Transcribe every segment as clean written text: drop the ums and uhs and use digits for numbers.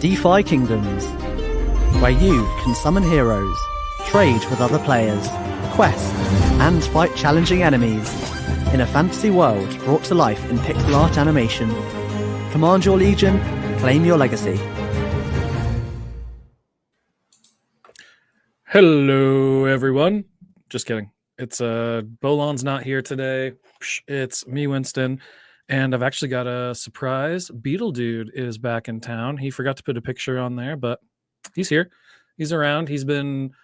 DeFi Kingdoms, where you can summon heroes, trade with other players, quest, and fight challenging enemies in a fantasy world brought to life in pixel art animation. Command your legion, claim your legacy. Hello, everyone. Just kidding. It's Bolon's not here today. It's me, Winston, and I've actually got a surprise. Beetle Dude is back in town. He forgot to put a picture on there, but he's here. He's around. He's been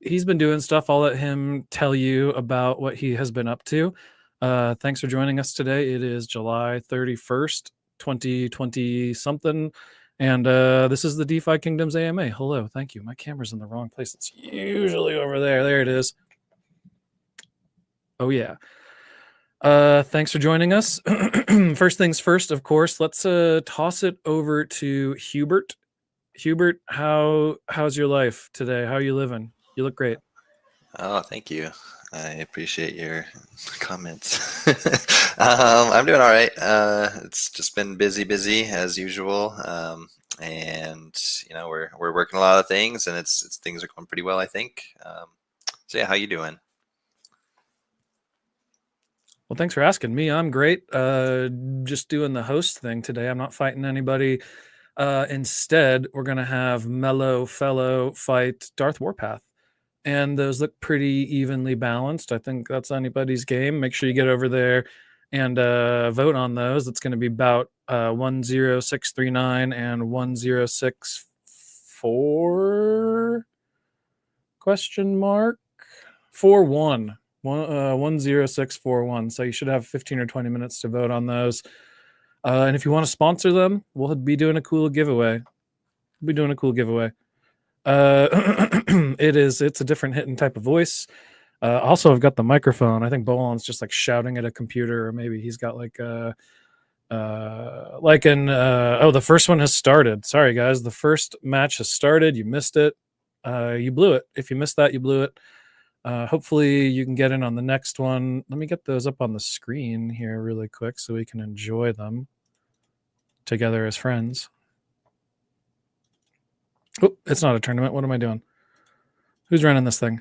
doing stuff. I'll let him tell you about what he has been up to. Thanks for joining us today. It is July 31st, 2020 something. And this is the DeFi Kingdoms AMA. Hello, thank you. My camera's in the wrong place. It's usually over there. There it is. Oh, yeah. Thanks for joining us. First things first, of course, let's toss it over to Hubert. Hubert, how's your life today? How are you living? You look great. Oh, thank you. I appreciate your comments. I'm doing all right. It's just been busy as usual. And you know, we're working a lot of things, and it's things are going pretty well, I think. So yeah, how you doing? Well, thanks for asking me. I'm great. Just doing the host thing today. I'm not fighting anybody. Instead, we're gonna have Mellow Fellow fight Darth Warpath. And those look pretty evenly balanced. I think that's anybody's game. Make sure you get over there and vote on those. It's going to be about 10639 and 1064 question mark 41 10641. So you should have 15 or 20 minutes to vote on those. And if you want to sponsor them, we'll be doing a cool giveaway. It's a different hitting type of voice. Also, I've got the microphone. I think Bolon's just like shouting at a computer, or maybe he's got the first one has started. Sorry guys, the first match has started. You missed it. You blew it. If you missed that, you blew it. Hopefully you can get in on the next one. Let me get those up on the screen here really quick so we can enjoy them together as friends. Oh, it's not a tournament. What am I doing? Who's running this thing?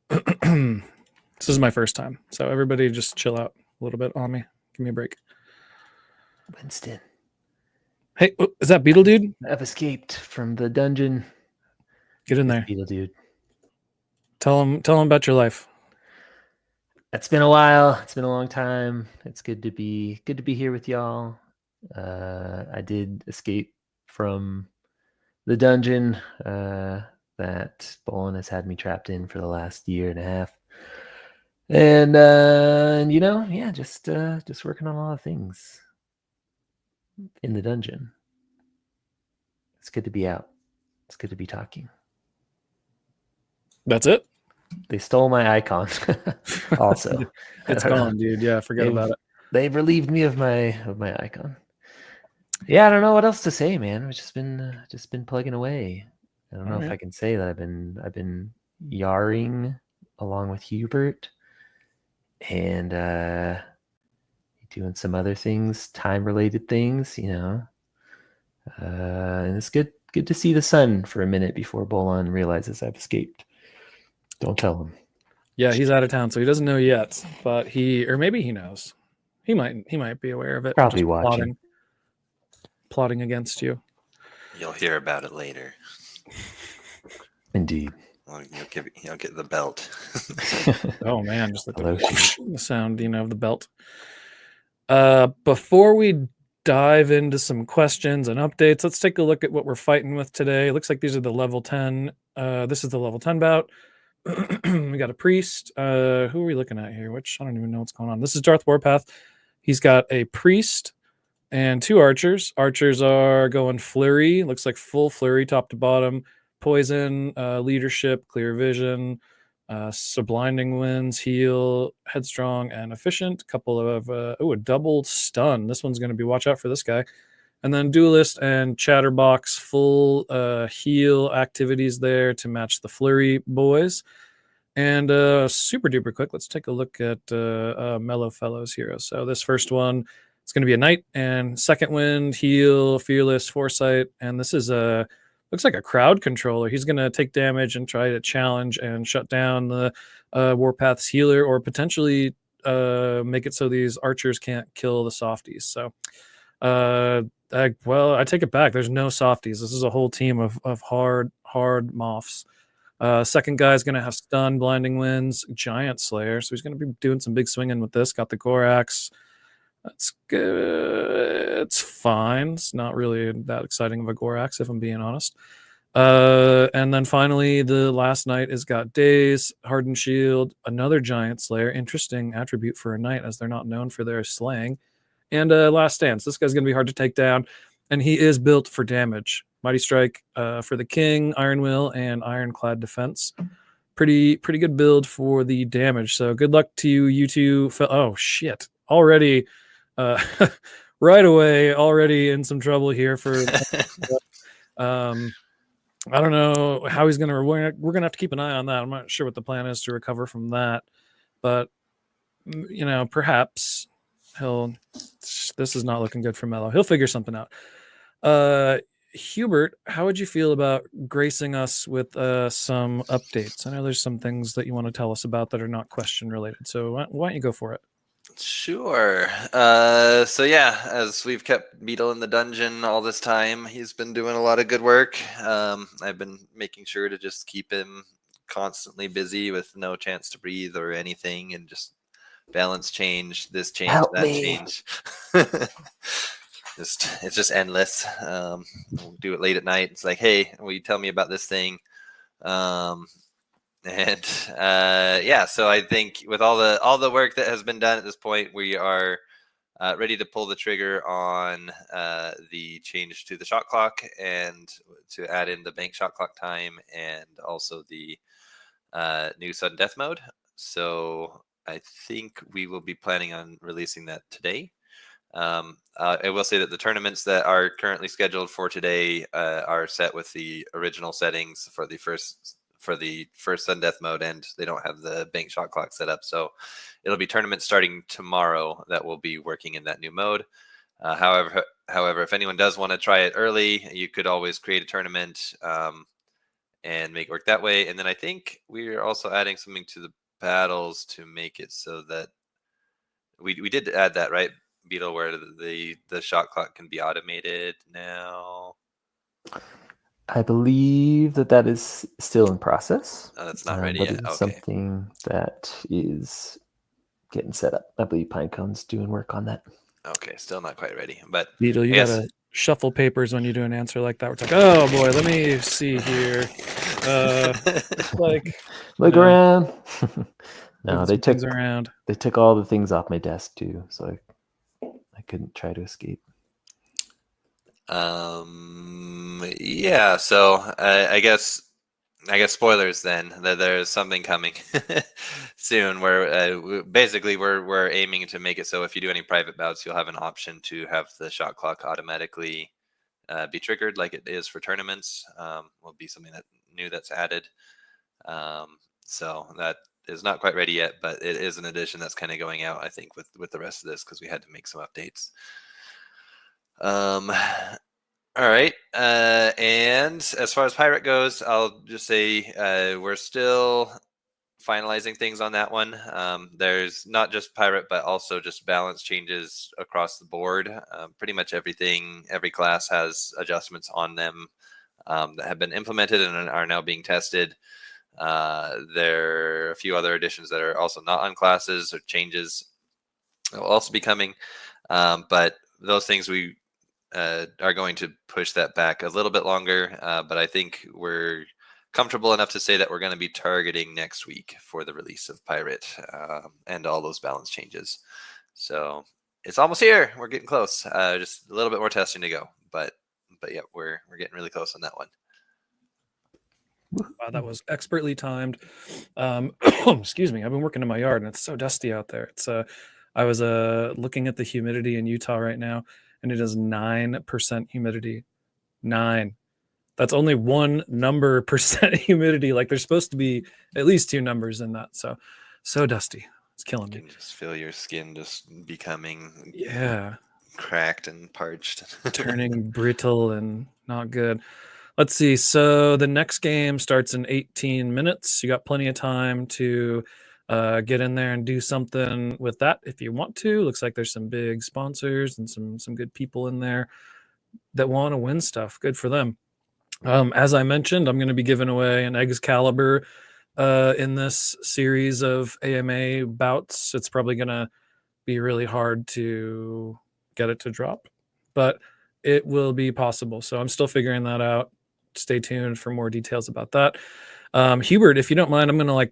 This is my first time. So everybody just chill out a little bit on me. Give me a break. Winston. Hey, is that Beetle Dude? I've escaped from the dungeon. Get in there. Beetle Dude. Tell him about your life. It's been a while. It's been a long time. It's good to be here with y'all. I did escape from the dungeon that Bolon has had me trapped in for the last year and a half. And you know, yeah, just working on a lot of things in the dungeon. It's good to be out. It's good to be talking. That's it? They stole my icon. Also, it's gone, dude. Yeah, forget about it. They've relieved me of my icon. Yeah, I don't know what else to say, man. I've just been plugging away. I don't know if I can say that I've been yarring along with Hubert and doing some other things, time related things, you know. And it's good to see the sun for a minute before Bolon realizes I've escaped. Don't tell him. Yeah, he's out of town, so he doesn't know yet. But maybe he knows. He might be aware of it. Probably watching. Plotting against you. You'll hear about it later. Indeed. Well, you'll get the belt. Oh man, just like the sound, you know, of the belt. Before we dive into some questions and updates, let's take a look at what we're fighting with today. It looks like these are the level 10. This is the level 10 bout. We got a priest. Who are we looking at here? Which I don't even know what's going on. This is Darth Warpath. He's got a priest and two archers. Archers are going flurry. Looks like full flurry, top to bottom. Poison, leadership, clear vision, sublinding winds, heal, headstrong, and efficient. Couple of a double stun. This one's going to be watch out for this guy. And then duelist and chatterbox, full heal activities there to match the flurry boys. And super duper quick, let's take a look at Mellow Fellows Hero. So this first one, it's going to be a knight, and second wind, heal, fearless, foresight, and this is a looks like a crowd controller. He's going to take damage and try to challenge and shut down the Warpath's healer, or potentially make it so these archers can't kill the softies. So, I take it back. There's no softies. This is a whole team of hard moths. Second guy is going to have stun, blinding winds, giant slayer. So he's going to be doing some big swinging with this. Got the Gorax. That's good. It's fine. It's not really that exciting of a Gorax, if I'm being honest. And then finally, the last knight has got Daze, Hardened Shield, another giant slayer. Interesting attribute for a knight, as they're not known for their slaying. And Last Stance. This guy's going to be hard to take down, and he is built for damage. Mighty Strike for the King, Iron Will, and Ironclad Defense. Pretty good build for the damage. So good luck to you two. Oh shit! Already, right away, already in some trouble here for. I don't know how he's gonna. We're gonna have to keep an eye on that. I'm not sure what the plan is to recover from that, but perhaps he'll. This is not looking good for Mello. He'll figure something out. Hubert, how would you feel about gracing us with some updates? I know there's some things that you want to tell us about that are not question related. So why don't you go for it? Sure. So yeah, as we've kept Beetle in the dungeon all this time, he's been doing a lot of good work. I've been making sure to just keep him constantly busy with no chance to breathe or anything, and just balance change, this change, Help that me. change. It's just endless. We'll do it late at night. It's like, hey, will you tell me about this thing? Yeah, so I think with all the work that has been done at this point, we are ready to pull the trigger on the change to the shot clock, and to add in the bank shot clock time, and also the new sudden death mode. So I think we will be planning on releasing that today. I will say that the tournaments that are currently scheduled for today are set with the original settings for the first sudden death mode, and they don't have the bank shot clock set up. So it'll be tournaments starting tomorrow that will be working in that new mode. However, if anyone does want to try it early, you could always create a tournament and make it work that way. And then I think we are also adding something to the battles to make it so that we did add that, right, Beetle, where the shot clock can be automated now. I believe that is still in process. Oh, that's not ready but yet. it's Okay. something that is getting set up. I believe Pinecone's doing work on that. Okay, still not quite ready, but Beetle, you yes. gotta shuffle papers when you do an answer like that. We're like, oh boy, let me see here. Look around. No, move they some things around. They took all the things off my desk too, so I couldn't try to escape. Yeah, so I guess spoilers then, that there's something coming soon where basically we're aiming to make it so if you do any private bouts, you'll have an option to have the shot clock automatically be triggered like it is for tournaments. Will be something new that's added. So that is not quite ready yet, but it is an addition that's kind of going out, I think, with the rest of this, because we had to make some updates. All right. And as far as Pirate goes, I'll just say we're still finalizing things on that one. There's not just Pirate, but also just balance changes across the board. Pretty much everything, every class has adjustments on them that have been implemented and are now being tested. There are a few other additions that are also not on classes or changes that will also be coming. But those things we are going to push that back a little bit longer, but I think we're comfortable enough to say that we're going to be targeting next week for the release of Pirate and all those balance changes. So it's almost here. We're getting close. Just a little bit more testing to go, but yeah, we're getting really close on that one. Wow, that was expertly timed. Excuse me. I've been working in my yard and it's so dusty out there. It's I was looking at the humidity in Utah right now, and it is 9% humidity. 9. That's only one number percent humidity. Like there's supposed to be at least 2 numbers in that. So dusty. It's killing You me. can just feel your skin just becoming Yeah. cracked and parched. Turning brittle and not good. Let's see. So the next game starts in 18 minutes. You got plenty of time to get in there and do something with that if you want to. Looks like there's some big sponsors and some good people in there that want to win stuff. Good for them. As I mentioned, I'm going to be giving away an Excalibur in this series of AMA bouts. It's probably going to be really hard to get it to drop, but it will be possible. So I'm still figuring that out. Stay tuned for more details about that. Hubert, if you don't mind, I'm going to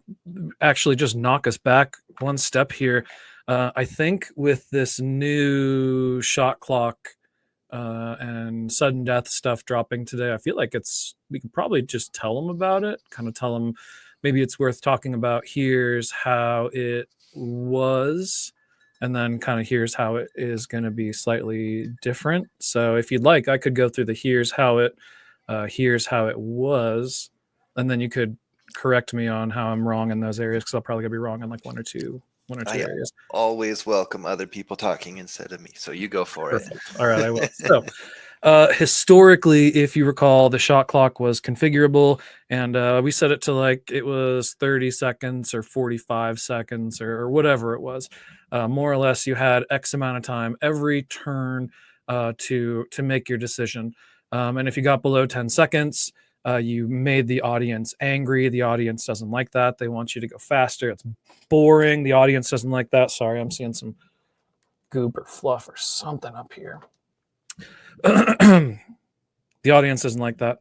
actually just knock us back one step here. I think with this new shot clock and sudden death stuff dropping today, I feel like we could probably just tell them about it, kind of tell them maybe it's worth talking about. Here's how it was, and then kind of here's how it is going to be slightly different. So if you'd like, I could go through the here's how it was, and then you could correct me on how I'm wrong in those areas, because I'll probably be wrong in like one or two areas. Always welcome other people talking instead of me, so you go for Perfect. it. All right, I will. So historically, if you recall, the shot clock was configurable, and we set it to like it was 30 seconds or 45 seconds or whatever it was. More or less, you had X amount of time every turn to make your decision. And if you got below 10 seconds, you made the audience angry. The audience doesn't like that. They want you to go faster. It's boring. The audience doesn't like that. Sorry, I'm seeing some goop or fluff or something up here. The audience doesn't like that.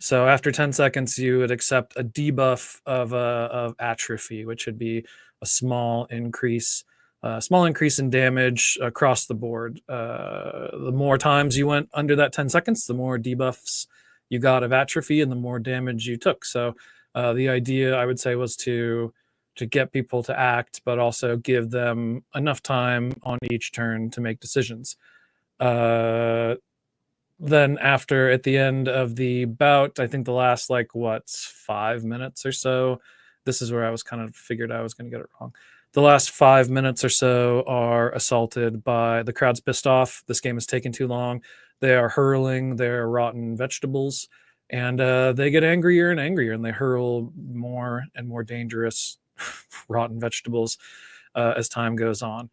So after 10 seconds, you would accept a debuff of atrophy, which would be a small increase in damage across the board. The more times you went under that 10 seconds, the more debuffs you got of atrophy and the more damage you took. So the idea, I would say, was to get people to act, but also give them enough time on each turn to make decisions. Then after, at the end of the bout, I think the last 5 minutes or so, this is where I was kind of figured I was going to get it wrong. The last 5 minutes or so are assaulted by the crowd's pissed off. This game is taking too long. They are hurling their rotten vegetables, and they get angrier and angrier, and they hurl more and more dangerous rotten vegetables as time goes on,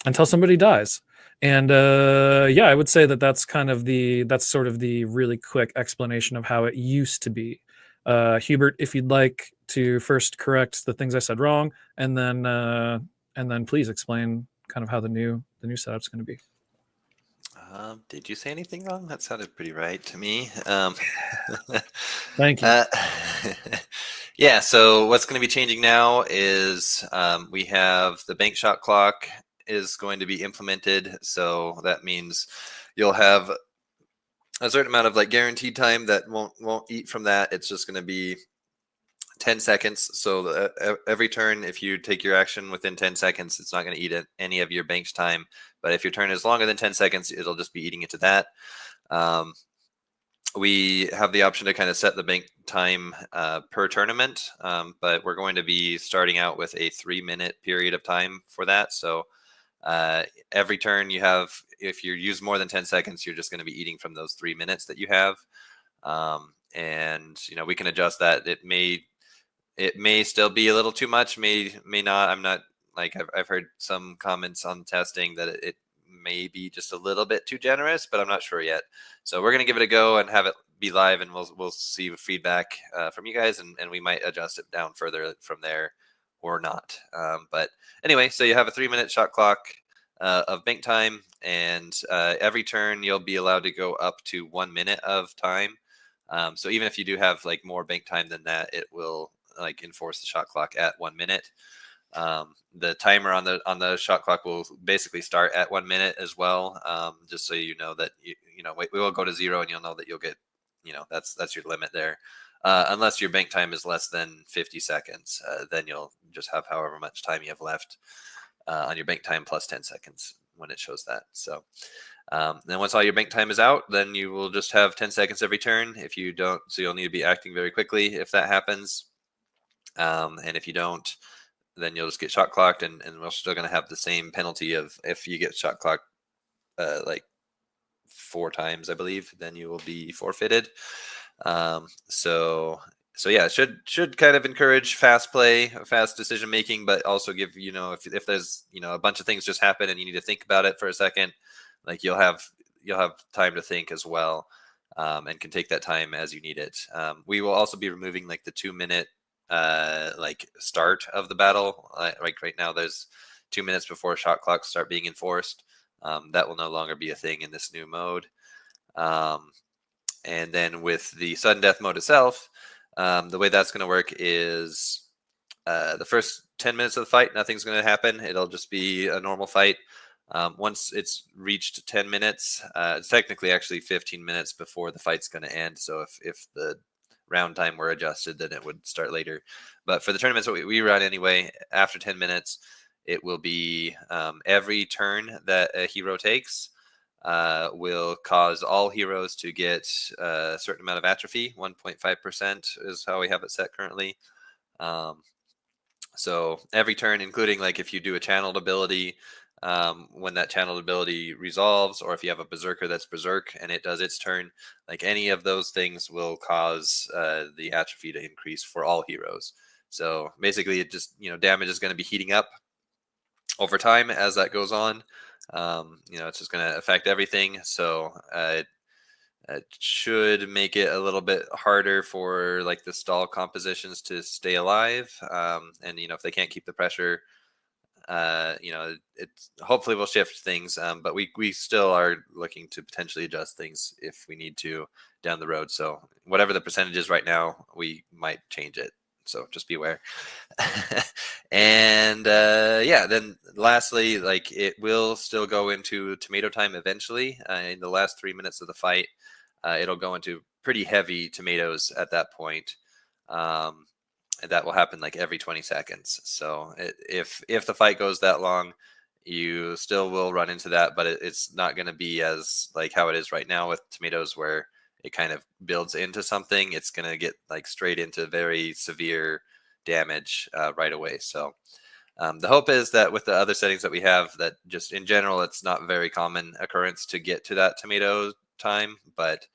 until somebody dies. And I would say that's sort of the really quick explanation of how it used to be. Hubert, if you'd like to first correct the things I said wrong, and then please explain kind of how the new setup's going to be. Did you say anything wrong? That sounded pretty right to me. Thank you. Yeah, so what's going to be changing now is we have the bank shot clock is going to be implemented. So that means you'll have a certain amount of guaranteed time that won't eat from that. It's just going to be 10 seconds. So every turn, if you take your action within 10 seconds, it's not going to eat any of your bank's time. But if your turn is longer than 10 seconds, it'll just be eating into that. We have the option to kind of set the bank time per tournament, but we're going to be starting out with a 3-minute period of time for that. So every turn you have, if you use more than 10 seconds, you're just going to be eating from those 3 minutes that you have. And we can adjust that. It may still be a little too much, may not. I'm not I've heard some comments on testing that it may be just a little bit too generous, but I'm not sure yet. So we're going to give it a go and have it be live, and we'll see feedback from you guys, and we might adjust it down further from there or not. But anyway, so you have a 3-minute shot clock of bank time, and every turn you'll be allowed to go up to 1 minute of time. So even if you do have more bank time than that, it will enforce the shot clock at 1 minute. The timer on the shot clock will basically start at 1 minute as well, just so you know that we will go to 0, and you'll know that you'll get that's your limit there, unless your bank time is less than 50 seconds. Then you'll just have however much time you have left on your bank time plus 10 seconds. when it shows that. So then once all your bank time is out, then you will just have 10 seconds every turn. If you don't, so you'll need to be acting very quickly if that happens. And if you don't, then you'll just get shot clocked, and we're still going to have the same penalty of if you get shot clocked like 4 times, I believe, then you will be forfeited. So yeah, it should kind of encourage fast play, fast decision making, but also give, if there's, a bunch of things just happen and you need to think about it for a second, like you'll have time to think as well, and can take that time as you need it. We will also be removing like the 2-minute like start of the battle. Like right now there's 2 minutes before shot clocks start being enforced. That will no longer be a thing in this new mode. And then with the sudden death mode itself, the way that's going to work is the first 10 minutes of the fight, nothing's going to happen. It'll just be a normal fight. Once it's reached 10 minutes, it's technically actually 15 minutes before the fight's going to end. So if the round time were adjusted, then it would start later. But for the tournaments that we run anyway, after 10 minutes, it will be every turn that a hero takes will cause all heroes to get a certain amount of atrophy. 1.5% is how we have it set currently. So every turn, including like if you do a channeled ability, when that channeled ability resolves, or if you have a berserker that's berserk and it does its turn, like any of those things will cause the atrophy to increase for all heroes. So basically it just, damage is going to be heating up over time as that goes on. It's just going to affect everything. So it should make it a little bit harder for like the stall compositions to stay alive. And if they can't keep the pressure, it hopefully will shift things. But we still are looking to potentially adjust things if we need to down the road. So whatever the percentage is right now, we might change it. So just be aware. And then lastly, like it will still go into tomato time eventually. In the last 3 minutes of the fight, it'll go into pretty heavy tomatoes at that point. And that will happen like every 20 seconds. So if the fight goes that long, you still will run into that, but it's not going to be as like how it is right now with tomatoes, where it kind of builds into something. It's going to get like straight into very severe damage right away. So the hope is that with the other settings that we have, that just in general, it's not very common occurrence to get to that tomato time, but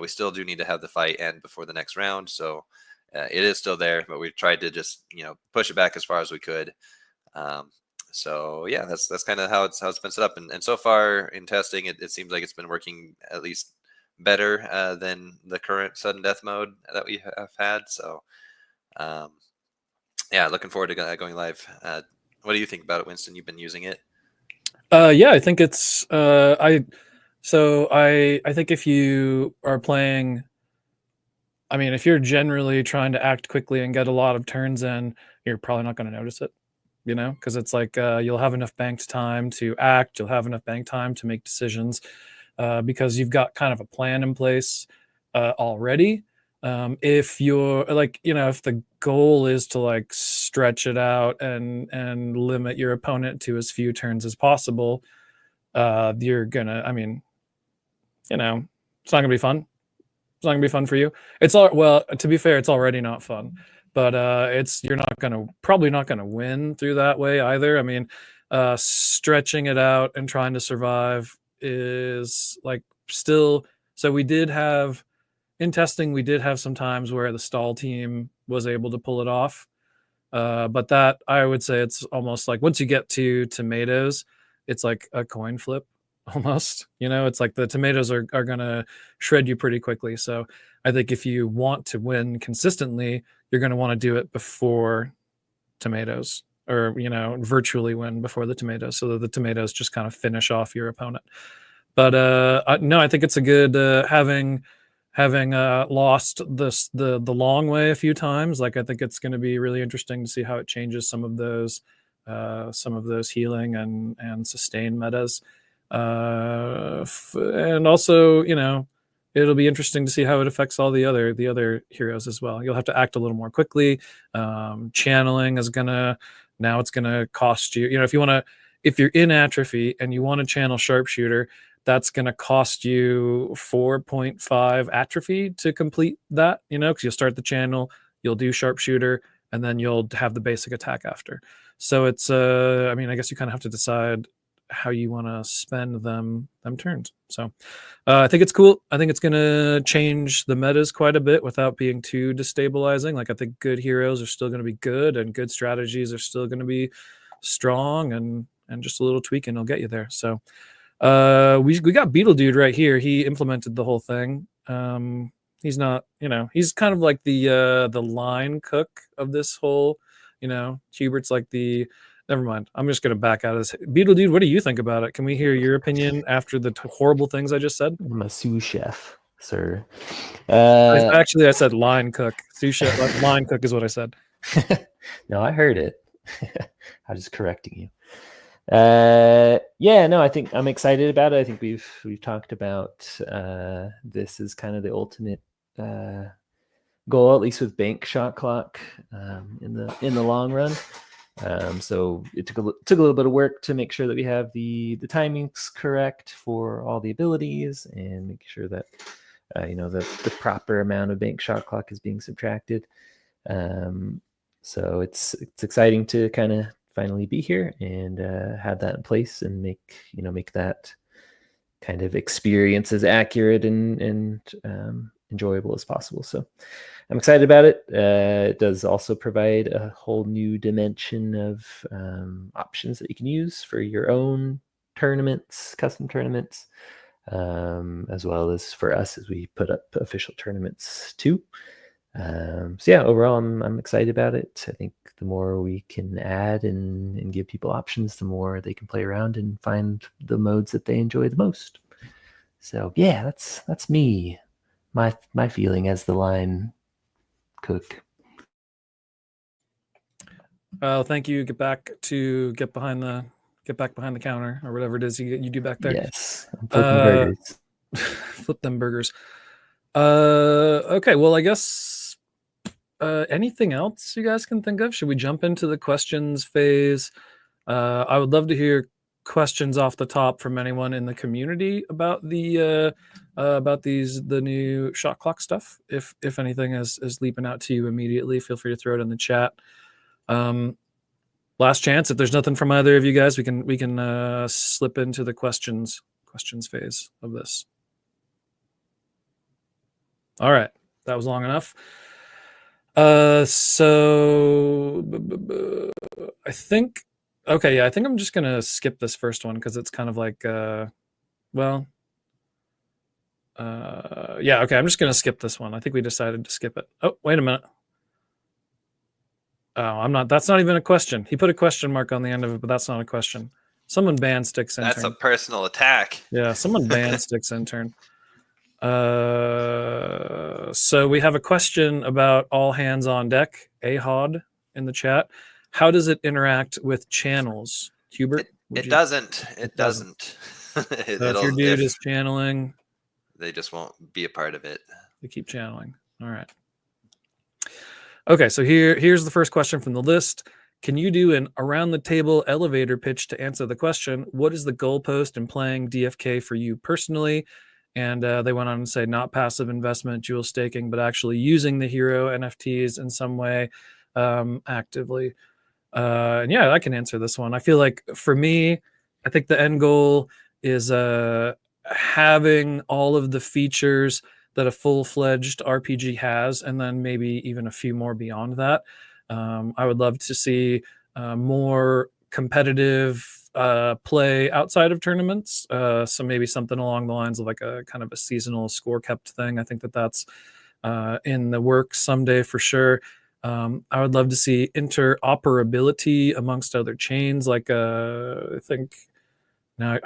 we still do need to have the fight end before the next round. So it is still there, but we tried to just, push it back as far as we could. So yeah, that's kind of how it's been set up. And so far in testing, it seems like it's been working at least better than the current sudden death mode that we have had. So looking forward to going live. What do you think about it, Winston? You've been using it. Yeah, I think it's I think if you are playing, if you're generally trying to act quickly and get a lot of turns in, you're probably not going to notice it, because it's like you'll have enough banked time to act, you'll have enough banked time to make decisions, because you've got kind of a plan in place already. If you're like, if the goal is to like stretch it out and limit your opponent to as few turns as possible, you're gonna, it's not gonna be fun. It's not gonna be fun for you. To be fair, it's already not fun, but you're probably not gonna win through that way either. Stretching it out and trying to survive is like still. So in testing, we did have some times where the stall team was able to pull it off, but that, I would say, it's almost like once you get to tomatoes, it's like a coin flip almost. It's like the tomatoes are going to shred you pretty quickly. So I think if you want to win consistently, you're going to want to do it before tomatoes, or virtually win before the tomatoes, so that the tomatoes just kind of finish off your opponent. But no, I think it's a good having lost the long way a few times. Like I think it's going to be really interesting to see how it changes some of those healing and sustain metas. And also, it'll be interesting to see how it affects all the other heroes as well. You'll have to act a little more quickly. Channeling is gonna cost you. if you're in atrophy and you want to channel sharpshooter, that's going to cost you 4.5 atrophy to complete that, because you'll start the channel, you'll do sharpshooter, and then you'll have the basic attack after. So it's, I guess you kind of have to decide how you want to spend them turns. So I think it's cool. I think it's going to change the metas quite a bit without being too destabilizing. Like, I think good heroes are still going to be good, and good strategies are still going to be strong, and just a little tweaking will get you there. So we got Beetle Dude right here. He implemented the whole thing. He's not, he's kind of like the line cook of this whole, Hubert's like never mind. I'm just going to back out of this. Beetle Dude, what do you think about it? Can we hear your opinion after the horrible things I just said? I'm a sous chef, sir. Actually, I said line cook. Sous chef, line cook is what I said. No, I heard it. I'm just correcting you. No, I think I'm excited about it. I think we've talked about this is kind of the ultimate goal, at least with bank shot clock in the long run. So it took a little bit of work to make sure that we have the timings correct for all the abilities, and make sure that the proper amount of bank shot clock is being subtracted. So it's exciting to kind of finally be here and have that in place, and make that kind of experience as accurate and enjoyable as possible. So I'm excited about it. It does also provide a whole new dimension of options that you can use for your own tournaments, custom tournaments, as well as for us as we put up official tournaments too. Overall, I'm excited about it. I think the more we can add and give people options, the more they can play around and find the modes that they enjoy the most. So yeah, that's me, my feeling as the line cook. Well, thank you. Get back behind the counter, or whatever it is you do back there. Yes, I'm flipping burgers. Flip them burgers. Okay, well, I guess anything else you guys can think of? Should we jump into the questions phase? I would love to hear questions off the top from anyone in the community about the new shot clock stuff. If anything is leaping out to you immediately, feel free to throw it in the chat. Last chance. If there's nothing from either of you guys, we can slip into the questions phase of this. All right, that was long enough. So I think I'm just gonna skip this first one because it's kind of like I'm just gonna skip this one. I think we decided to skip it. Oh, wait a minute. Oh, I'm not. That's not even a question. He put a question mark on the end of it, but that's not a question. Someone banned Sticks Intern. That's a personal attack. Yeah, someone banned Sticks Intern. So we have a question about all hands on deck, AHOD, in the chat. How does it interact with channels? Hubert? It doesn't. If your dude is channeling, they just won't be a part of it. They keep channeling. All right. Okay, so here's the first question from the list. Can you do an around the table elevator pitch to answer the question? What is the goalpost in playing DFK for you personally? And they went on to say not passive investment, dual staking, but actually using the hero NFTs in some way actively. And yeah, I can answer this one. I feel like for me, I think the end goal is having all of the features that a full-fledged RPG has, and then maybe even a few more beyond that. I would love to see more competitive play outside of tournaments. So maybe something along the lines of like a kind of a seasonal score kept thing. I think that's in the works someday for sure. I would love to see interoperability amongst other chains, like I think now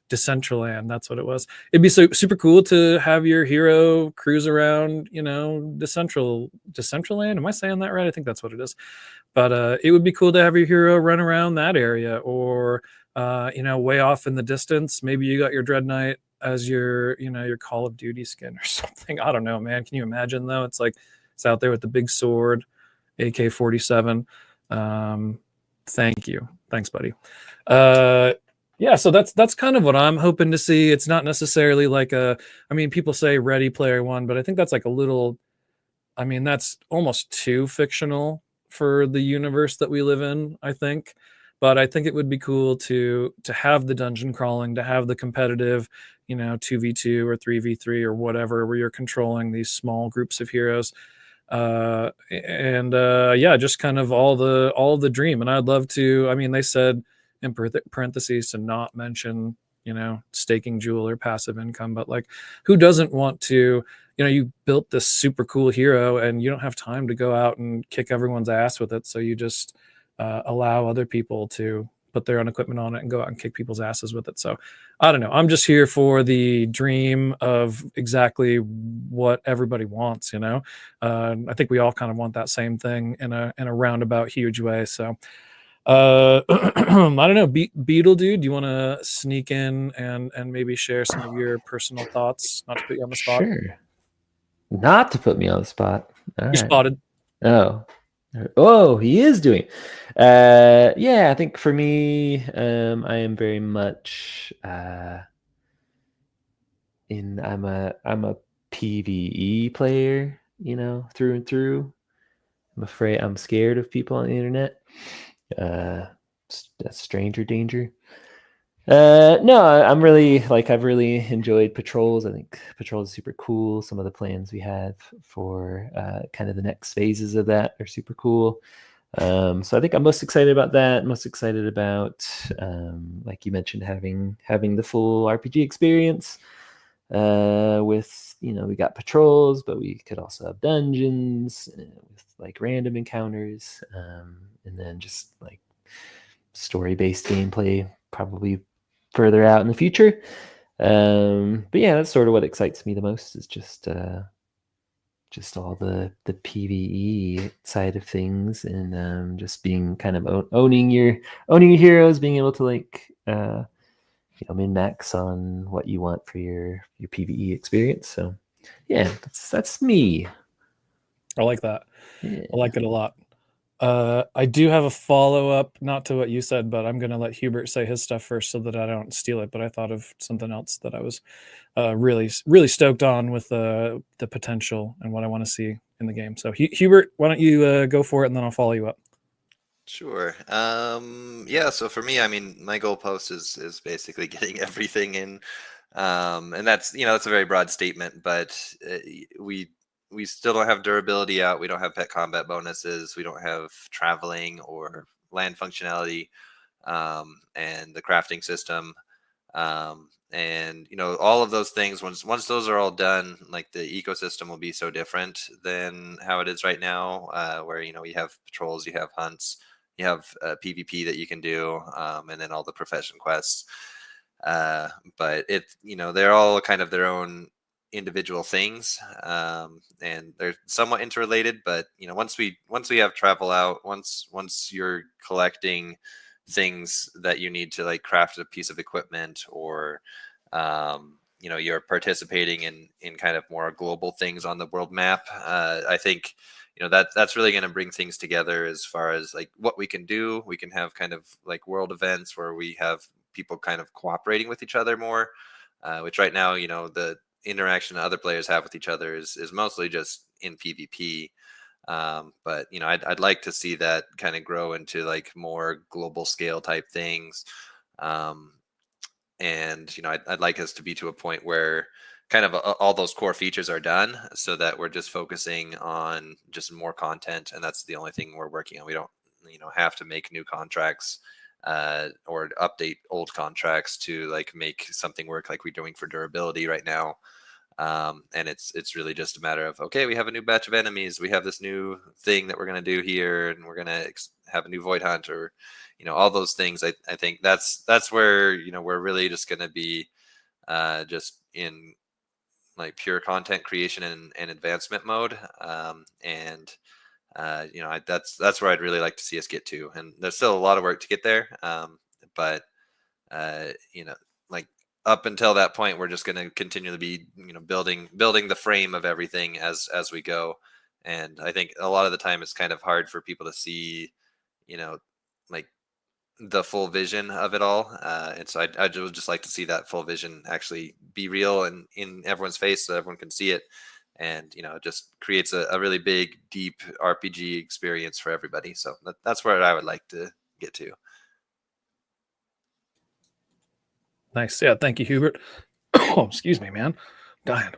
Decentralized, that's what it was. It'd be super cool to have your hero cruise around, Decentralized. Am I saying that right? I think that's what it is. But it would be cool to have your hero run around that area, or way off in the distance. Maybe you got your Dread Knight as your Call of Duty skin or something. I don't know, man. Can you imagine though? It's like it's out there with the big sword, AK-47. Thank you. Thanks, buddy. Yeah, so that's kind of what I'm hoping to see. It's not necessarily like I mean, people say Ready Player One, but I think that's like a little, I mean, that's almost too fictional for the universe that we live in, I think. But I think it would be cool to have the dungeon crawling, to have the competitive, 2v2 or 3v3 or whatever, where you're controlling these small groups of heroes. Yeah, just kind of all the dream. And I'd love to, I mean, they said in parentheses to not mention, staking jewel or passive income, but like, who doesn't want to, you built this super cool hero and you don't have time to go out and kick everyone's ass with it. So you just allow other people to put their own equipment on it and go out and kick people's asses with it. So I don't know. I'm just here for the dream of exactly what everybody wants, I think we all kind of want that same thing in a roundabout huge way. So I don't know, Beetle dude, do you want to sneak in and maybe share some of your personal thoughts, not to put you on the spot? Sure. Not to put me on the spot. All You're right. spotted. Oh, he is doing. Yeah, I think for me, I am very much I'm a PvE player, through and through. I'm scared of people on the internet. That's stranger danger. No, I'm really I've really enjoyed patrols. I think patrols are super cool. Some of the plans we have for kind of the next phases of that are super cool. So I think I'm most excited about that. Most excited about, like you mentioned, having the full RPG experience. With we got patrols, but we could also have dungeons with like random encounters, and then just like story-based gameplay probably further out in the future. But yeah, that's sort of what excites me the most, is just all the PvE side of things, and just being kind of owning your heroes, being able to like min max on what you want for your PvE experience. So yeah, that's me. I like that. Yeah. I like it a lot. I do have a follow-up, not to what you said, but I'm going to let Hubert say his stuff first so that I don't steal it. But I thought of something else that I was really, really stoked on with the potential and what I want to see in the game. So Hubert, why don't you go for it, and then I'll follow you up. Sure. Yeah, so for me, I mean, my goalpost is basically getting everything in. And that's, that's a very broad statement, but we still don't have durability out. We don't have pet combat bonuses. We don't have traveling or land functionality, and the crafting system. And all of those things, once those are all done, like the ecosystem will be so different than how it is right now, where you have patrols, you have hunts, you have PvP that you can do, and then all the profession quests. But they're all kind of their own individual things, and they're somewhat interrelated. But once we have travel out, once you're collecting things that you need to like craft a piece of equipment, or you're participating in kind of more global things on the world map, I think that's really going to bring things together as far as like what we can do. We can have kind of like world events where we have people kind of cooperating with each other more, which right now the interaction that other players have with each other is mostly just in PvP. But I'd like to see that kind of grow into like more global scale type things. And I'd like us to be to a point where kind of all those core features are done, so that we're just focusing on just more content, and that's the only thing we're working on. We don't have to make new contracts or update old contracts to like make something work like we're doing for durability right now. And it's really just a matter of, okay, we have a new batch of enemies, we have this new thing that we're going to do here, and we're going to have a new void hunt, or all those things. I think that's where we're really just going to be just in like pure content creation and advancement mode. That's where I'd really like to see us get to, and there's still a lot of work to get there. But like up until that point, we're just going to continually be building the frame of everything as we go. And I think a lot of the time it's kind of hard for people to see like the full vision of it all. And so I would just like to see that full vision actually be real and in everyone's face so everyone can see it. And, you know, it just creates a really big, deep RPG experience for everybody. So that's where I would like to get to. Nice. Yeah. Thank you, Hubert. Oh, excuse me, man. Dying.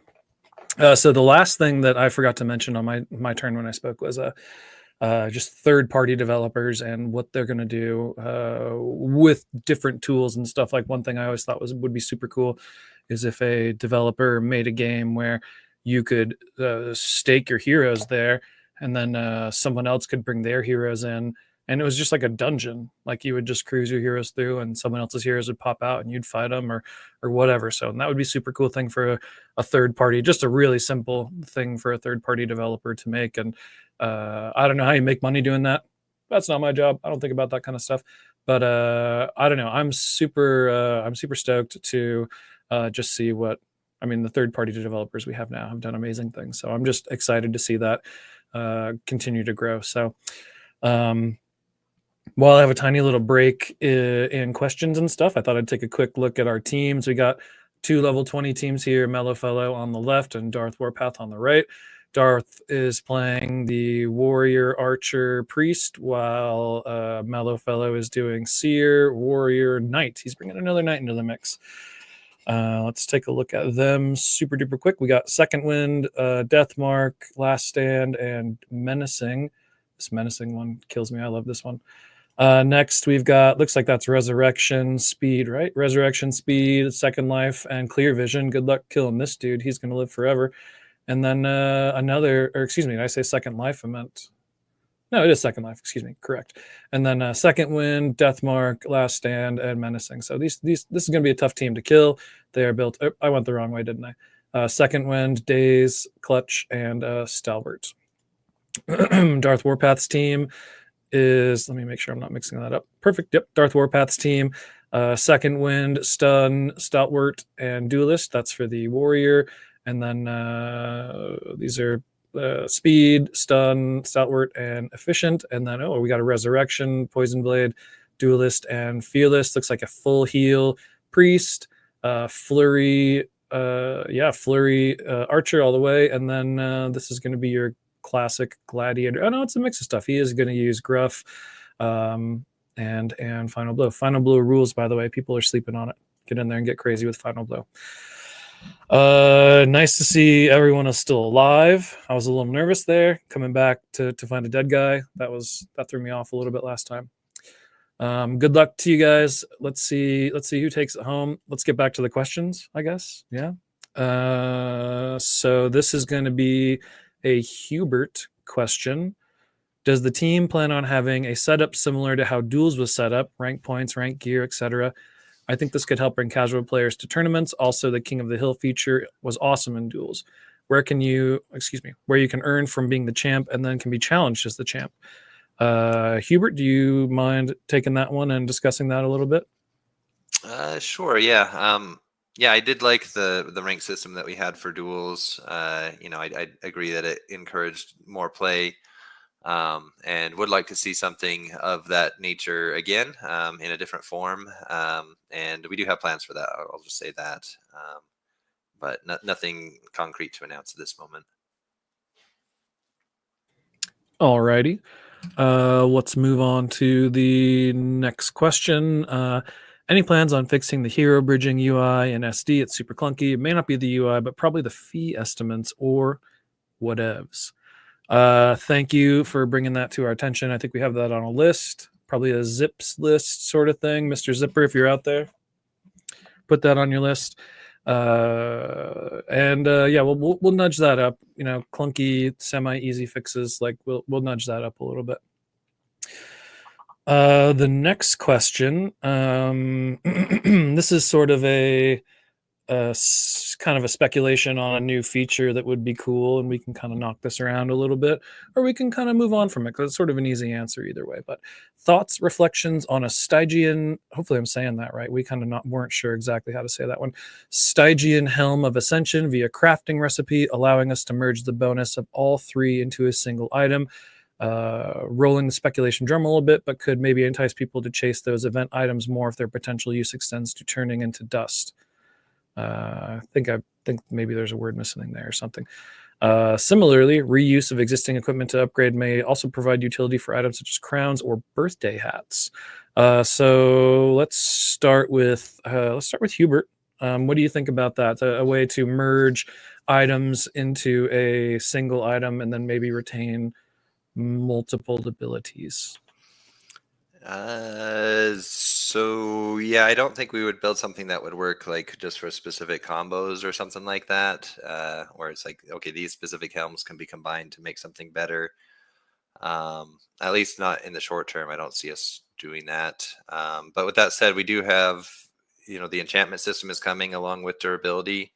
So the last thing that I forgot to mention on my turn when I spoke was just third-party developers and what they're going to do with different tools and stuff. Like one thing I always thought would be super cool is if a developer made a game where you could stake your heroes there, and then someone else could bring their heroes in, and it was just like a dungeon. Like you would just cruise your heroes through, and someone else's heroes would pop out, and you'd fight them or whatever. So that would be super cool thing for a third party, just a really simple thing for a third party developer to make. And I don't know how you make money doing that. That's not my job. I don't think about that kind of stuff. But I don't know. I'm super stoked to just see what. I mean, the third-party developers we have now have done amazing things. So I'm just excited to see that continue to grow. So while I have a tiny little break in questions and stuff, I thought I'd take a quick look at our teams. We got 2 level 20 teams here, Mellow Fellow on the left and Darth Warpath on the right. Darth is playing the Warrior, Archer, Priest, while Mellow Fellow is doing Seer, Warrior, Knight. He's bringing another Knight into the mix. Let's take a look at them super duper quick. We got Second Wind, Deathmark, Last Stand, and Menacing. This Menacing one kills me. I love this one. Next, we've got, looks like that's Resurrection, Speed, right? Resurrection, Speed, Second Life, and Clear Vision. Good luck killing this dude. He's going to live forever. And then did I say Second Life? No, it is Second Life. Excuse me. Correct. And then Second Wind, Deathmark, Last Stand, and Menacing. So this is going to be a tough team to kill. They are built. Oh, I went the wrong way, didn't I? Second Wind, Daze, Clutch, and Stalwart. Darth Warpath's team is. Let me make sure I'm not mixing that up. Perfect. Yep. Darth Warpath's team. Second Wind, Stun, Stalwart, and Duelist. That's for the Warrior. And then these are Speed, Stun, Stalwart, and Efficient. And then, we got a Resurrection, Poison Blade, Duelist, and Fearless. Looks like a full heal Priest, Flurry, Archer all the way. And then this is going to be your classic Gladiator. Oh, no, it's a mix of stuff. He is going to use Gruff and Final Blow. Final Blow rules, by the way. People are sleeping on it. Get in there and get crazy with Final Blow. Nice to see everyone is still alive. I was a little nervous there coming back to find a dead guy. That threw me off a little bit last time. Good luck to you guys. Let's see who takes it home. Let's get back to the questions, I guess. Yeah. So this is going to be a Hubert question. Does the team plan on having a setup similar to how Duels was set up, rank points, rank gear, etc.? I think this could help bring casual players to tournaments. Also, the King of the Hill feature was awesome in Duels, where you can earn from being the champ and then can be challenged as the champ. Hubert, do you mind taking that one and discussing that a little bit? Sure. Yeah. I did like the rank system that we had for Duels. I agree that it encouraged more play. And would like to see something of that nature again in a different form. And we do have plans for that. I'll just say that. But nothing concrete to announce at this moment. Alrighty. Let's move on to the next question. Any plans on fixing the hero bridging UI in SD? It's super clunky. It may not be the UI, but probably the fee estimates or whatevs. Thank you for bringing that to our attention. I think we have that on a list, probably a zips list sort of thing. Mr. Zipper, if you're out there, put that on your list. We'll nudge that up. Clunky, semi-easy fixes, like we'll nudge that up a little bit. The next question, this is sort of a kind of a speculation on a new feature that would be cool, and we can kind of knock this around a little bit, or we can kind of move on from it because it's sort of an easy answer either way. But thoughts, reflections on a Stygian, hopefully I'm saying that right, we kind of weren't sure exactly how to say that one, Stygian Helm of Ascension via crafting recipe, allowing us to merge the bonus of all 3 into a single item. rolling the speculation drum a little bit, but could maybe entice people to chase those event items more if their potential use extends to turning into dust. I think maybe there's a word missing there or something. Similarly, reuse of existing equipment to upgrade may also provide utility for items such as crowns or birthday hats. So let's start with Hubert. What do you think about that? A way to merge items into a single item and then maybe retain multiple abilities. So yeah, I don't think we would build something that would work like just for specific combos or something like that, where it's like, okay, these specific helms can be combined to make something better. At least not in the short term. I don't see us doing that. But with that said, we do have, the enchantment system is coming along with durability.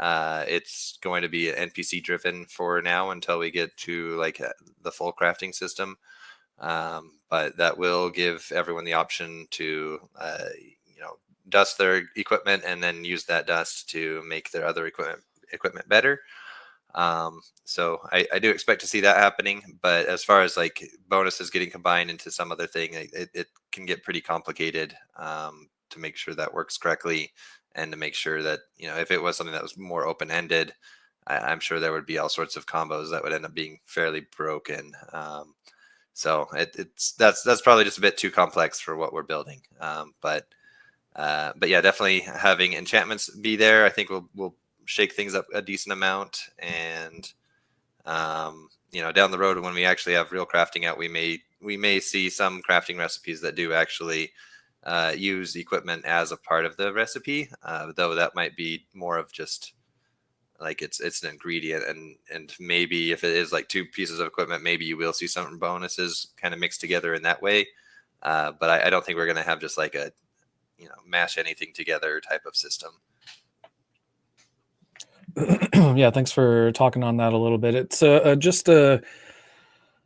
It's going to be NPC driven for now until we get to like the full crafting system. But that will give everyone the option to, dust their equipment and then use that dust to make their other equipment better. So I do expect to see that happening. But as far as like bonuses getting combined into some other thing, it can get pretty complicated to make sure that works correctly. And to make sure that, if it was something that was more open-ended, I'm sure there would be all sorts of combos that would end up being fairly broken. So that's probably just a bit too complex for what we're building. But yeah, definitely having enchantments be there, I think will shake things up a decent amount. And down the road when we actually have real crafting out, we may see some crafting recipes that do actually use equipment as a part of the recipe, though that might be more of just like it's an ingredient, and maybe if it is like two pieces of equipment, maybe you will see some bonuses kind of mixed together in that way. But I don't think we're going to have just like a mash anything together type of system. Yeah, thanks for talking on that a little bit. It's just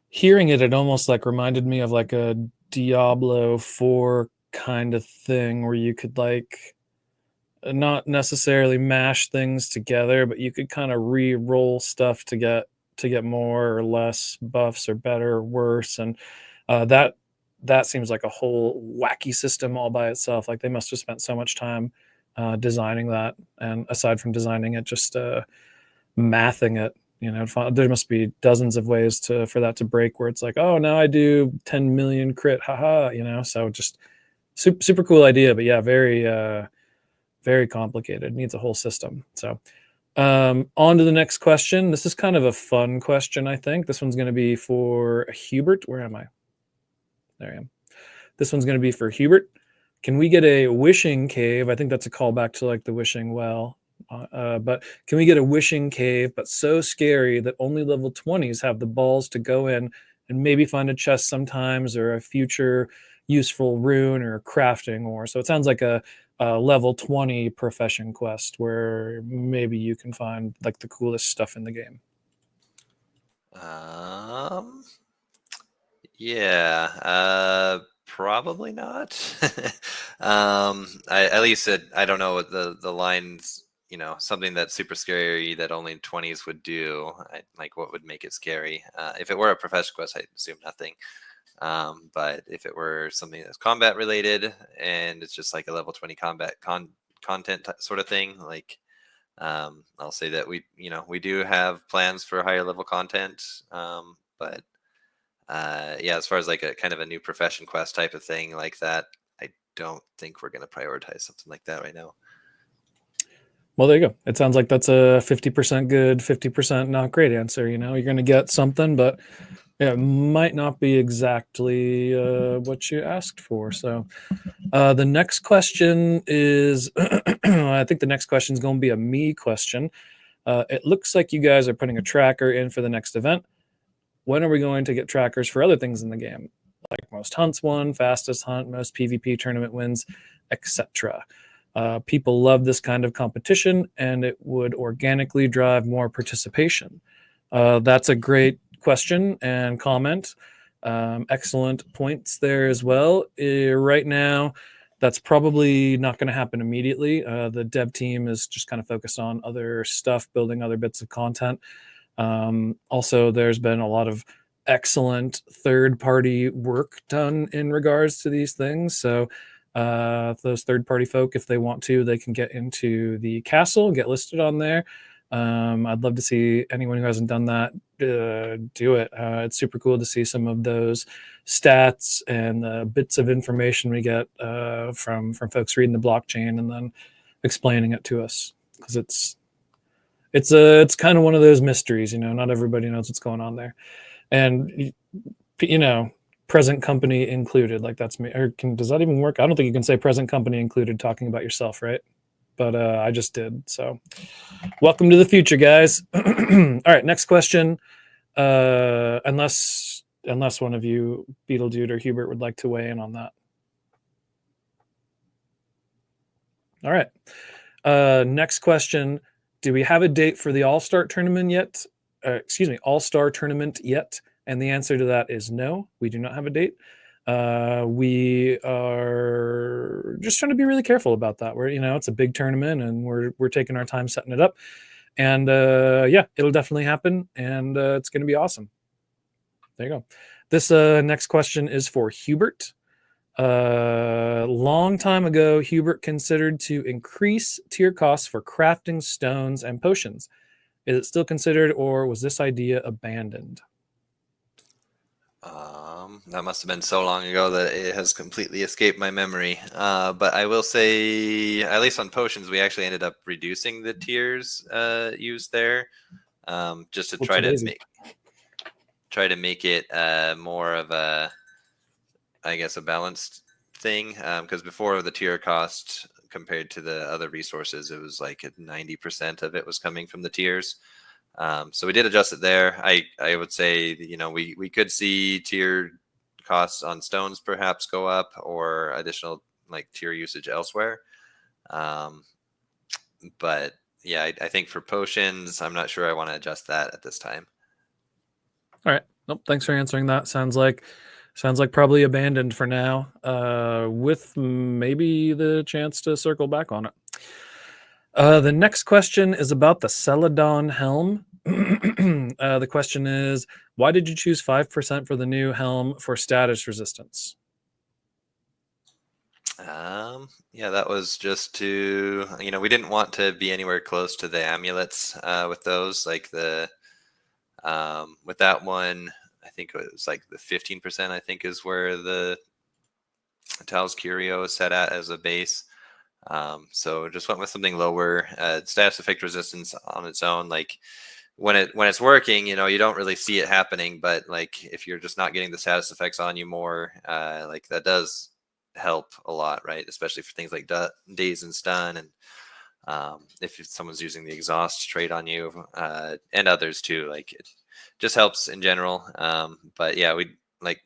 hearing it almost like reminded me of like a Diablo 4 kind of thing where you could like not necessarily mash things together, but you could kind of re-roll stuff to get more or less buffs or better or worse. And that seems like a whole wacky system all by itself. Like they must have spent so much time designing that, and aside from designing it, just mathing it. There must be dozens of ways for that to break where it's like, oh, now I do 10 million crit, haha, so just super cool idea, but yeah, very complicated. Needs a whole system. So on to the next question. This is kind of a fun question, I think. This one's going to be for Hubert. Where am I? There I am. This one's going to be for Hubert. Can we get a wishing cave? I think that's a callback to like the wishing well. But can we get a wishing cave, but so scary that only level 20s have the balls to go in and maybe find a chest sometimes, or a future useful rune or crafting ore? So it sounds like a level 20 profession quest where maybe you can find like the coolest stuff in the game. Yeah, probably not. At least I don't know what the lines, something that's super scary that only 20s would do. Like what would make it scary? If it were a profession quest, I'd assume nothing. But if it were something that's combat related and it's just like a level 20 combat content sort of thing, like I'll say that we do have plans for higher level content. But yeah, as far as like a kind of a new profession quest type of thing like that, I don't think we're going to prioritize something like that right now. Well, there you go. It sounds like that's a 50% good, 50% not great answer. You're going to get something, but yeah, it might not be exactly what you asked for. So the next question is, I think the next question is going to be a me question. It looks like you guys are putting a tracker in for the next event. When are we going to get trackers for other things in the game? Like most hunts won, fastest hunt, most PvP tournament wins, etc. People love this kind of competition, and it would organically drive more participation. That's a great question and comment. Excellent points there as well. Right now, that's probably not going to happen immediately. The dev team is just kind of focused on other stuff, building other bits of content. Also, there's been a lot of excellent third-party work done in regards to these things. So those third-party folk, if they want to, they can get into the castle, get listed on there. I'd love to see anyone who hasn't done that do it. It's super cool to see some of those stats and bits of information we get from folks reading the blockchain and then explaining it to us, because it's kind of one of those mysteries. Not everybody knows what's going on there, and present company included. Like, that's me. Or does that even work? I don't think you can say present company included talking about yourself, right? But I just did. So welcome to the future, guys. All right, next question. Unless one of you, Beetle Dude or Hubert, would like to weigh in on that. All right. Next question. Do we have a date for the All-Star tournament yet? All-Star tournament yet? And the answer to that is no, we do not have a date. We are just trying to be really careful about that. It's a big tournament, and we're taking our time setting it up. And yeah, it'll definitely happen, and it's going to be awesome. There you go. This next question is for Hubert. Long time ago, Hubert considered to increase tier costs for crafting stones and potions. Is it still considered, or was this idea abandoned? That must have been so long ago that it has completely escaped my memory. But I will say, at least on potions, we actually ended up reducing the tiers used there, just to try to make it more of a, I guess, a balanced thing. Because before, the tier cost compared to the other resources, it was like 90% of it was coming from the tiers. So we did adjust it there. I would say, we could see tier costs on stones perhaps go up, or additional tier usage elsewhere. But yeah, I think for potions, I'm not sure I want to adjust that at this time. All right. Nope. Thanks for answering that. Sounds like probably abandoned for now, with maybe the chance to circle back on it. The next question is about the Celadon helm. The question is, why did you choose 5% for the new helm for status resistance? Yeah, that was just to, we didn't want to be anywhere close to the amulets with those. With that one, I think it was the 15%, I think, is where the Taos Curio is set at as a base. So just went with something lower. Status effect resistance on its own, when it's working, you don't really see it happening. But if you're just not getting the status effects on you more, that does help a lot, right? Especially for things like daze and stun, and if someone's using the exhaust trait on you, and others too, it just helps in general. But yeah, we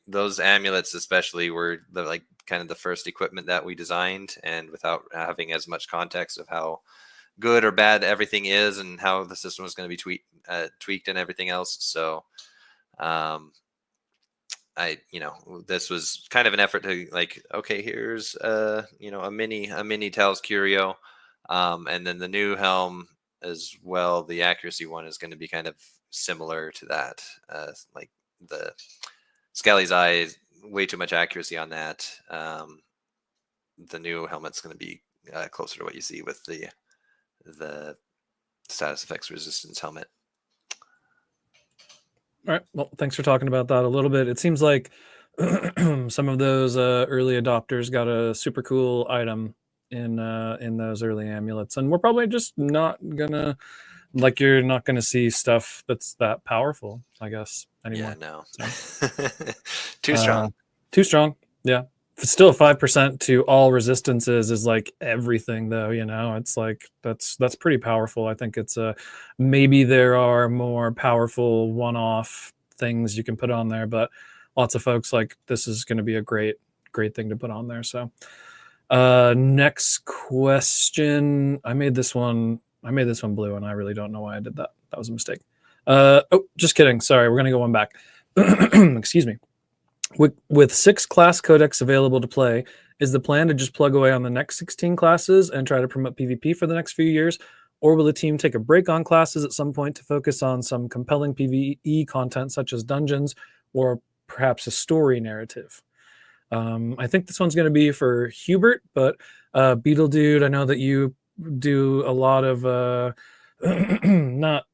those amulets especially were the kind of the first equipment that we designed, and without having as much context of how good or bad everything is and how the system was going to be tweaked and everything else. So this was kind of an effort to okay, here's a mini Taos Curio, and then the new helm as well, the accuracy one is going to be kind of similar to that. The Scally's Eye, way too much accuracy on that. The new helmet's going to be closer to what you see with the status effects resistance helmet. All right. Well, thanks for talking about that a little bit. It seems like some of those early adopters got a super cool item in those early amulets, and we're probably just not gonna you're not gonna see stuff that's that powerful, I guess, anymore. Yeah, no. So, too strong. Too strong. Yeah. Still 5% to all resistances is everything, though. It's that's pretty powerful. I think it's maybe there are more powerful one-off things you can put on there, but lots of folks this is going to be a great thing to put on there. So next question. I made this one blue, and I really don't know why I did that. That was a mistake. Oh, just kidding. Sorry, we're gonna go one back. Excuse me. With 6 class codecs available to play, is the plan to just plug away on the next 16 classes and try to promote PvP for the next few years? Or will the team take a break on classes at some point to focus on some compelling PvE content such as dungeons or perhaps a story narrative. I think this one's going to be for Hubert, but Beetle Dude, I know that you do a lot of not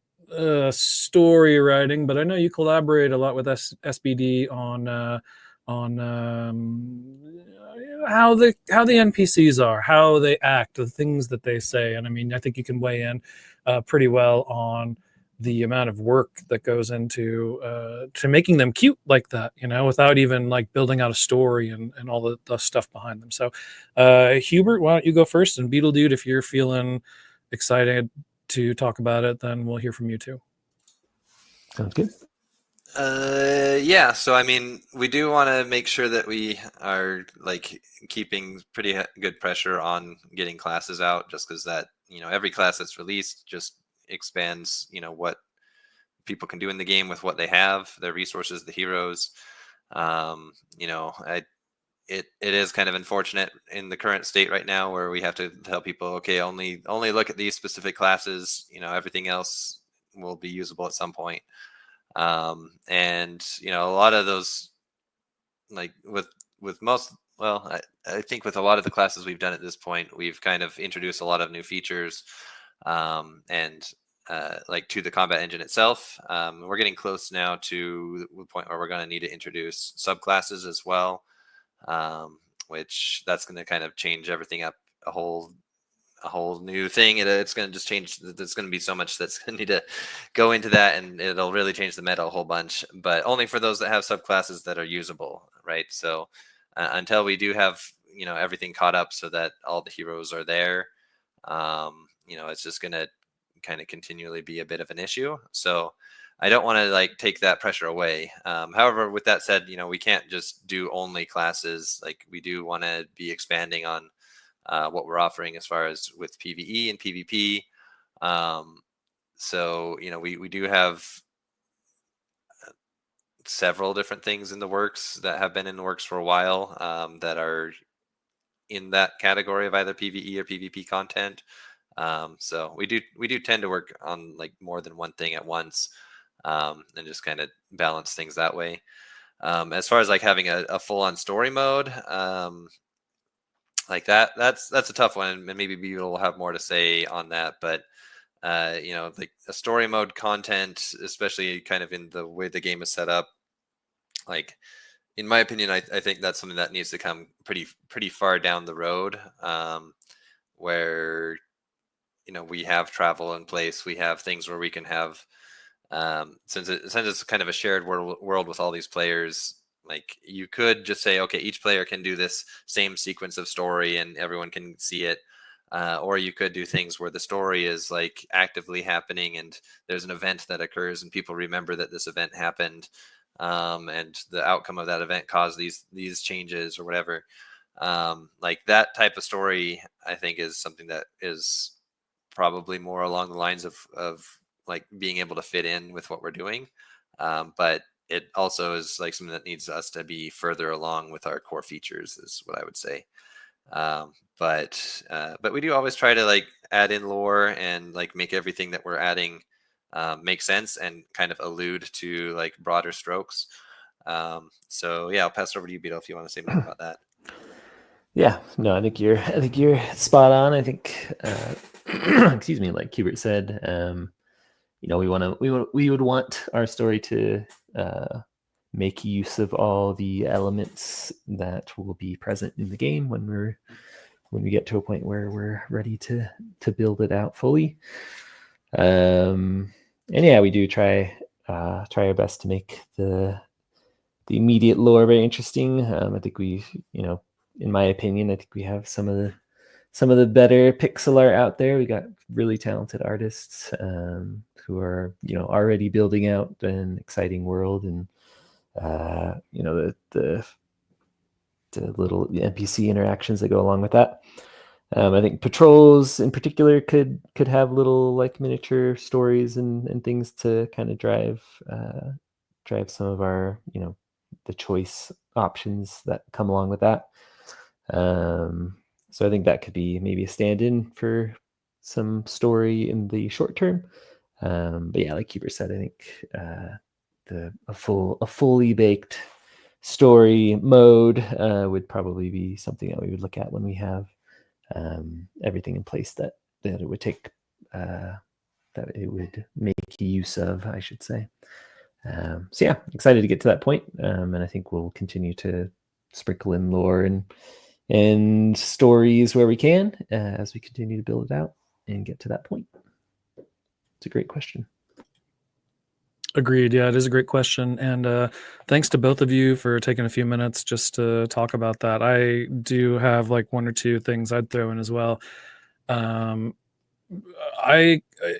story writing, but I know you collaborate a lot with SBD on how the NPCs are, how they act, the things that they say. And I mean, I think you can weigh in pretty well on the amount of work that goes into to making them cute like that, you know, without even like building out a story and all the stuff behind them. So Hubert, why don't you go first? And Beetle Dude, if you're feeling excited to talk about it, then we'll hear from you too. Sounds good. Yeah, so I mean, we do want to make sure that we are like keeping pretty good pressure on getting classes out, just because that, you know, every class that's released just expands, you know, what people can do in the game with what they have, their resources, the heroes. You know, it is kind of unfortunate in the current state right now where we have to tell people, okay, only look at these specific classes, you know, everything else will be usable at some point. And you know, a lot of those, like with most, well, I think with a lot of the classes we've done at this point, we've kind of introduced a lot of new features, and like to the combat engine itself. We're getting close now to the point where we're going to need to introduce subclasses as well, which that's going to kind of change everything up a whole new thing. It's going to just change. There's going to be so much that's going to need to go into that, and it'll really change the meta a whole bunch, but only for those that have subclasses that are usable, right? So until we do have, you know, everything caught up so that all the heroes are there, you know, it's just going to kind of continually be a bit of an issue. So I don't want to like take that pressure away. However, with that said, you know, we can't just do only classes. Like, we do want to be expanding on what we're offering as far as with PvE and PvP. So, you know, we do have several different things in the works that have been in the works for a while, that are in that category of either PvE or PvP content. So we do tend to work on like more than one thing at once, and just kind of balance things that way. As far as like having a full-on story mode, like that's a tough one, and maybe people will have more to say on that. But you know, like a story mode content, especially kind of in the way the game is set up, like in my opinion, I think that's something that needs to come pretty far down the road, where, you know, we have travel in place, we have things where we can have, since it's kind of a shared world with all these players. Like, you could just say, okay, each player can do this same sequence of story and everyone can see it. Or you could do things where the story is like actively happening and there's an event that occurs and people remember that this event happened, and the outcome of that event caused these changes or whatever. Like that type of story, I think, is something that is probably more along the lines of like being able to fit in with what we're doing. But it also is like something that needs us to be further along with our core features, is what I would say. But we do always try to like add in lore and like make everything that we're adding make sense and kind of allude to like broader strokes. So yeah, I'll pass it over to you, Beetle, if you want to say more about that. Yeah, no, I think you're spot on. I think, excuse me, like Hubert said, you know, we would want our story to make use of all the elements that will be present in the game when we get to a point where we're ready to build it out fully. And yeah, we do try our best to make the immediate lore very interesting. I think we, you know, in my opinion, I think we have some of the better pixel art out there. We got really talented artists who are, you know, already building out an exciting world, and you know, the little NPC interactions that go along with that. I think patrols in particular could have little like miniature stories and things to kind of drive some of our, you know, the choice options that come along with that. So I think that could be maybe a stand-in for some story in the short term. But yeah, like Hubert said, I think a fully baked story mode would probably be something that we would look at when we have everything in place that it would take that it would make use of, I should say. So yeah, excited to get to that point, and I think we'll continue to sprinkle in lore and stories where we can as we continue to build it out and get to that point. It's a great question. Agreed. Yeah, it is a great question. And thanks to both of you for taking a few minutes just to talk about that. I do have like one or two things I'd throw in as well.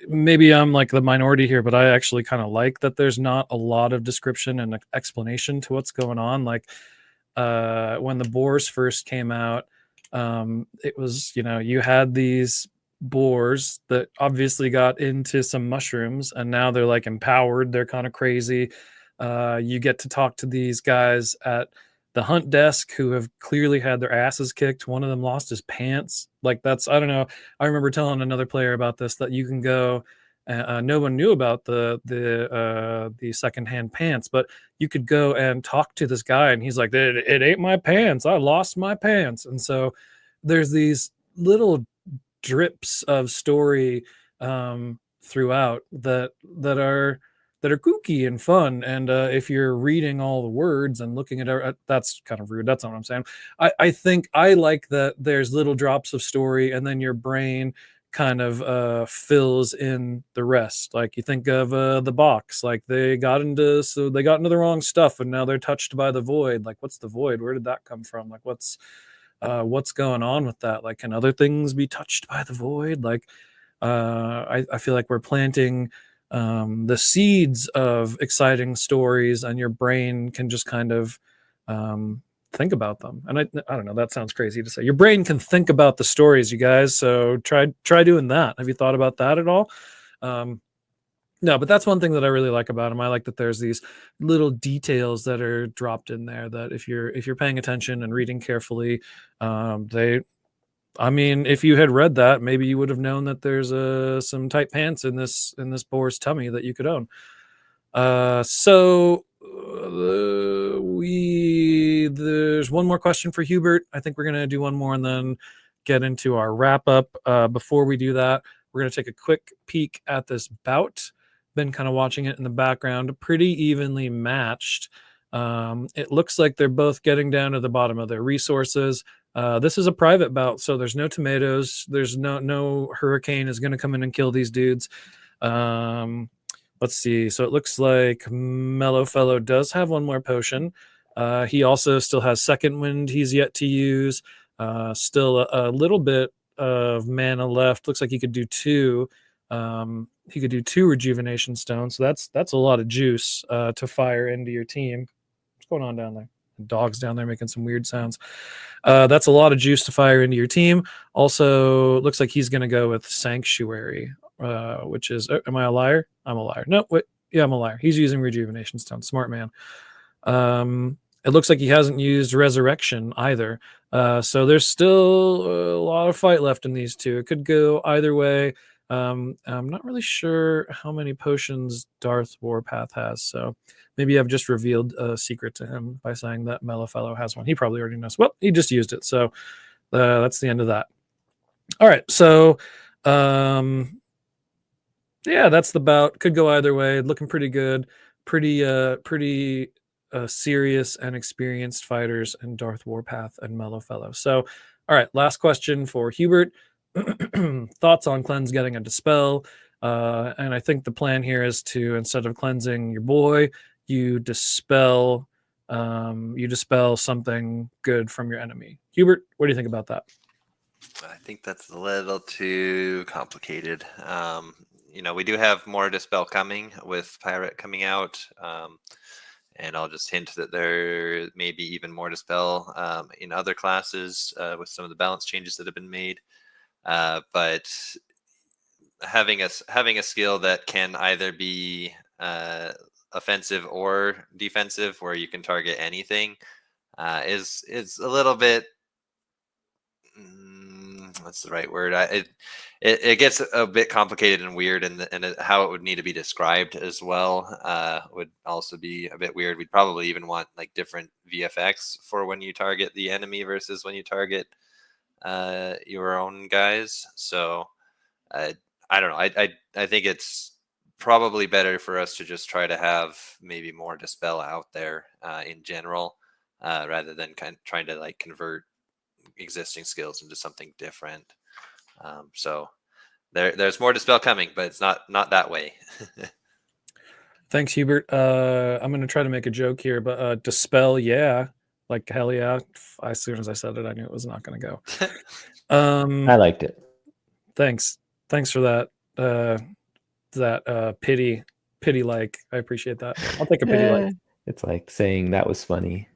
Maybe I'm like the minority here, but I actually kind of like that there's not a lot of description and explanation to what's going on. Like when the boars first came out, it was, you had these boars that obviously got into some mushrooms and now they're like empowered. They're kind of crazy. You get to talk to these guys at the hunt desk who have clearly had their asses kicked. One of them lost his pants. Like I don't know. I remember telling another player about this, that you can go, no one knew about the secondhand pants, but you could go and talk to this guy and he's like, it ain't my pants. I lost my pants. And so there's these little drips of story throughout that are kooky and fun. And if you're reading all the words and looking at that's kind of rude. That's not what I'm saying. I think I like that there's little drops of story and then your brain kind of fills in the rest. Like you think of the box, like they got into the wrong stuff and now they're touched by the void. Like what's the void? Where did that come from? Like what's going on with that? Like can other things be touched by the void? Like I feel like we're planting the seeds of exciting stories and your brain can just kind of think about them. And I don't know, that sounds crazy to say. Your brain can think about the stories, you guys. So try doing that. Have you thought about that at all? No, but that's one thing that I really like about them. I like that there's these little details that are dropped in there that if you're paying attention and reading carefully, if you had read that, maybe you would have known that there's some tight pants in this boar's tummy that you could own. There's one more question for Hubert. I think we're going to do one more and then get into our wrap up. Before we do that, we're going to take a quick peek at this bout. Been kind of watching it in the background, pretty evenly matched. It looks like they're both getting down to the bottom of their resources. This is a private bout, so there's no tomatoes. There's no hurricane is going to come in and kill these dudes. Let's see. So it looks like Mellow Fellow does have one more potion. He also still has second wind he's yet to use. Still a little bit of mana left. Looks like he could do 2. He could do 2 rejuvenation stones. So that's a lot of juice to fire into your team. What's going on down there? Dogs down there making some weird sounds. That's a lot of juice to fire into your team. Also, looks like he's going to go with Sanctuary, which is... am I a liar? I'm a liar. No, wait. Yeah, I'm a liar. He's using rejuvenation stone. Smart man. It looks like he hasn't used Resurrection either. So there's still a lot of fight left in these two. It could go either way. I'm not really sure how many potions Darth Warpath has, so maybe I've just revealed a secret to him by saying that Mellow Fellow has one. He probably already knows. Well, he just used it, so that's the end of that. All right, so yeah, that's the bout. Could go either way. Looking pretty good. Pretty serious and experienced fighters in Darth Warpath and Mellow Fellow. So, all right, last question for Hubert. Thoughts on Cleanse getting a Dispel? And I think the plan here is to, instead of cleansing your boy, you dispel something good from your enemy. Hubert, what do you think about that? I think that's a little too complicated. We do have more Dispel coming with Pirate coming out. And I'll just hint that there may be even more Dispel in other classes with some of the balance changes that have been made. But having a skill that can either be offensive or defensive, where you can target anything, is a little bit what's the right word? It gets a bit complicated and weird, and how it would need to be described as well would also be a bit weird. We'd probably even want like different VFX for when you target the enemy versus when you target your own guys. So I don't know. I think it's probably better for us to just try to have maybe more dispel out there in general, rather than kind of trying to like convert existing skills into something different. So there's more dispel coming, but it's not that way. Thanks, Hubert. I'm going to try to make a joke here, but dispel, yeah. Like, hell yeah. As soon as I said it, I knew it was not going to go. I liked it. Thanks for that. Pity like. I appreciate that. I'll take a pity like. It's like saying that was funny.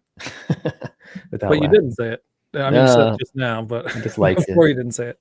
But you didn't say it. I mean, you said it just now, but just liked before it. you didn't say it.